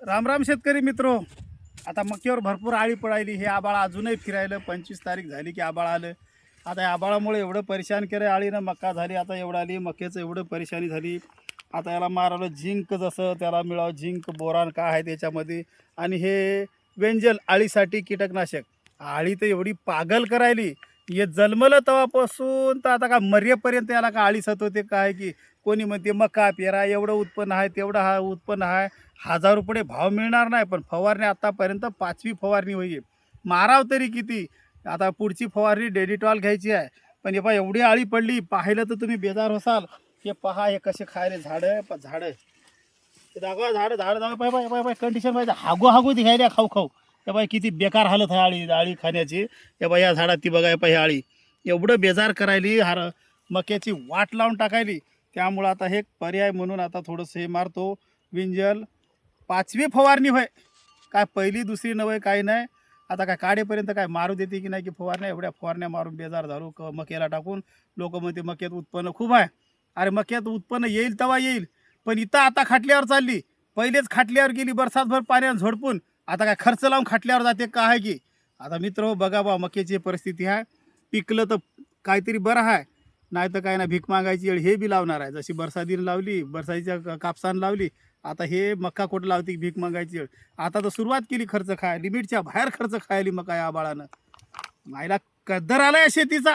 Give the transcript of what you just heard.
राम राम शेतकरी मित्रो. आता मक्यावर भरपूर आळी पडायली. हे आबाळ अजूनही फिरायलं. 25 तारीख झाली की आबाळ आलं. आता या आबाळामुळे एवढं परेशान केलं. आळीनं मक्का झाली आता एवढं आली, मक्याचं एवढं परेशानी झाली. आता याला मारायला झिंक, जसं त्याला मिळावं झिंक बोरान काय आहे त्याच्यामध्ये. आणि हे वेंजल आळीसाठी कीटकनाशक. आळी तर एवढी पागल करायली. हे जन्मलं तेव्हापासून तर आता का मर्यापर्यंत याला का आळी सतवते काय की. कोणी म्हणते मका पेरा, एवढं उत्पन्न आहे तेवढं हा उत्पन्न आहे, 1000 रुपये भाव मिळणार नाही. पण फवारणी आतापर्यंत 5वी फवारणी होईल. माराव तरी किती. आता पुढची फवारणी डेडिटॉल घ्यायची आहे. पण हे पहा एवढी आळी पडली, पाहिलं तर तुम्ही बेजार होसाल. हे पहा हे कसे खायले झाडं झाडं. हे दाखवा झाडं झाडं दाखवा. पाय पाय पाय पाय कंडिशन पाहिजे. हागू हागू दिखायला खाऊ खाऊ. हे बाय किती बेकार हालत आहे आळी आळी खाण्याची. हे बाय या झाडात ती बघा, हे आळी एवढं बेजार करायली. मक्याची वाट लावून टाकायली. त्यामुळं आता हे पर्याय म्हणून आता थोडंसं हे मारतो विंजल. 5वी फवारणी होय, काय पहिली दुसरी नव्हे काही नाही. आता काय काढेपर्यंत काय मारू देते की नाही की फवारण्या. एवढ्या फवारण्या मारून बेजार झालो मक्याला टाकून. लोक म्हणते मक्यात उत्पन्न खूप आहे. अरे मक्यात उत्पन्न येईल तेव्हा येईल, पण इथं आता खाटल्यावर चालली. पहिलेच खाटल्यावर गेली बरसातभर पाण्यात झोडपून. आता काय खर्च लावून खाटल्यावर जाते का आहे की. आता मित्र हो बघा बा, मक्याची परिस्थिती आहे. पिकलं तर काहीतरी बरं आहे, नाही तर काय ना भीक मागायची वेळ हे बी लावणार आहे. जशी बरसातीनं लावली, बरसातीच्या कापसानं लावली, आता हे मक्का कुठं लावते भीक मागायची वेळ. आता तर सुरुवात केली खर्च खाय, लिमिटच्या बाहेर खर्च खायली मका या बाळानं. मायला कद्दर आलाय शेतीचा.